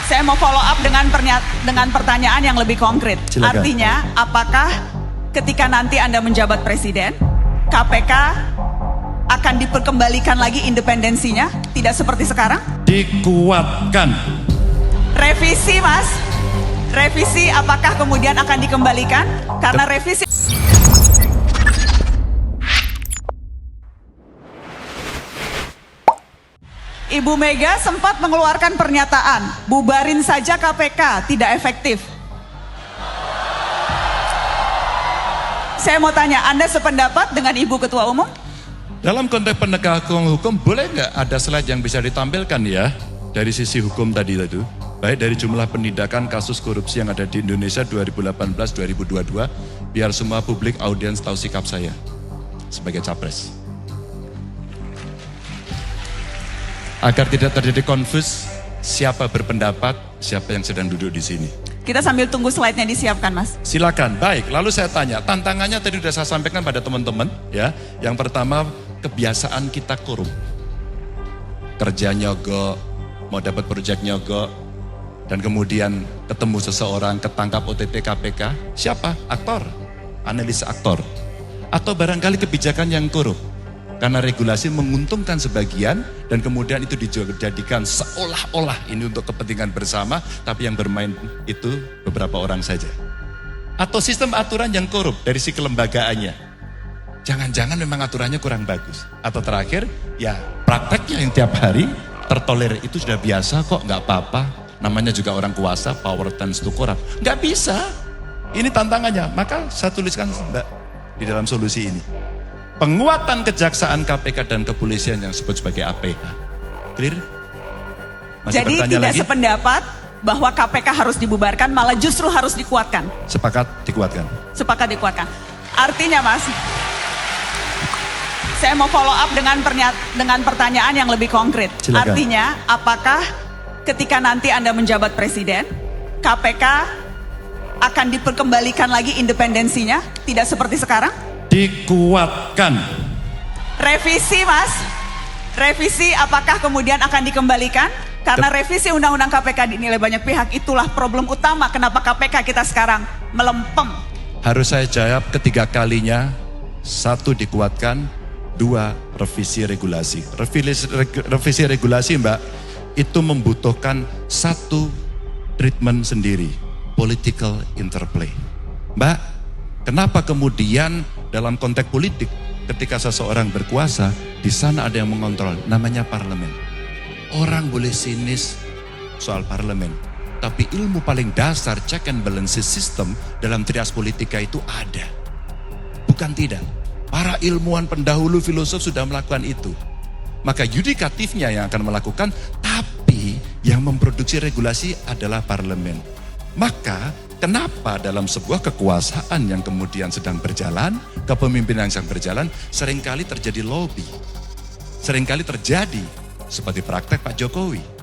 Saya mau follow up dengan pertanyaan yang lebih konkret. Silakan. Artinya, apakah ketika nanti Anda menjabat presiden, KPK akan diperkembalikan lagi independensinya? Tidak seperti sekarang? Dikuatkan. Revisi, Mas. Revisi apakah kemudian akan dikembalikan? Karena revisi... Ibu Mega sempat mengeluarkan pernyataan, bubarin saja KPK, tidak efektif. Saya mau tanya, Anda sependapat dengan Ibu Ketua Umum? Dalam konteks penegakan hukum, boleh nggak ada slide yang bisa ditampilkan ya? Dari sisi hukum tadi itu. Baik dari jumlah penindakan kasus korupsi yang ada di Indonesia 2018-2022, biar semua publik audiens tahu sikap saya sebagai capres. Agar tidak terjadi konfus, siapa berpendapat, siapa yang sedang duduk di sini. Kita sambil tunggu slide-nya disiapkan, Mas. Silakan. Baik, lalu saya tanya, tantangannya tadi sudah saya sampaikan pada teman-teman ya. Yang pertama, kebiasaan kita korup. Kerja nyogok, mau dapat proyek nyogok, dan kemudian ketemu seseorang, ketangkap OTT KPK. Siapa? Aktor, analis aktor. Atau barangkali kebijakan yang korup. Karena regulasi menguntungkan sebagian dan kemudian itu dijadikan seolah-olah ini untuk kepentingan bersama, tapi yang bermain itu beberapa orang saja. Atau sistem aturan yang korup dari si kelembagaannya. Jangan-jangan memang aturannya kurang bagus. Atau terakhir, ya prakteknya yang tiap hari tertolerir itu sudah biasa kok, nggak apa-apa. Namanya juga orang kuasa, power tends to corrupt. Nggak bisa. Ini tantangannya. Maka saya tuliskan Mbak di dalam solusi ini. Penguatan kejaksaan KPK dan kepolisian yang disebut sebagai APH. Clear? Masih Jadi tidak lagi? sependapat bahwa KPK harus dibubarkan, malah justru harus dikuatkan. Sepakat dikuatkan. Sepakat dikuatkan. Artinya, Mas, saya mau follow up dengan pertanyaan yang lebih konkret. Silakan. Artinya, apakah ketika nanti Anda menjabat presiden, KPK akan diperkembalikan lagi independensinya? Tidak seperti sekarang? Dikuatkan. Revisi, Mas. Revisi apakah kemudian akan dikembalikan? Karena revisi Undang-Undang KPK dinilai banyak pihak, itulah problem utama kenapa KPK kita sekarang melempem. Harus saya jawab ketiga kalinya. 1, dikuatkan. 2, revisi regulasi. Revisi regulasi, Mbak, itu membutuhkan 1 treatment sendiri. Political interplay. Mbak, kenapa kemudian dalam konteks politik ketika seseorang berkuasa di sana ada yang mengontrol, namanya parlemen. Orang boleh sinis soal parlemen, tapi ilmu paling dasar check and balances system dalam trias politika itu ada. Bukan tidak. Para ilmuwan pendahulu filosof sudah melakukan itu. Maka yudikatifnya yang akan melakukan, tapi yang memproduksi regulasi adalah parlemen. Maka kenapa dalam sebuah kekuasaan yang kemudian sedang berjalan, kepemimpinan yang sedang berjalan, seringkali terjadi lobby. Seringkali terjadi seperti praktek Pak Jokowi.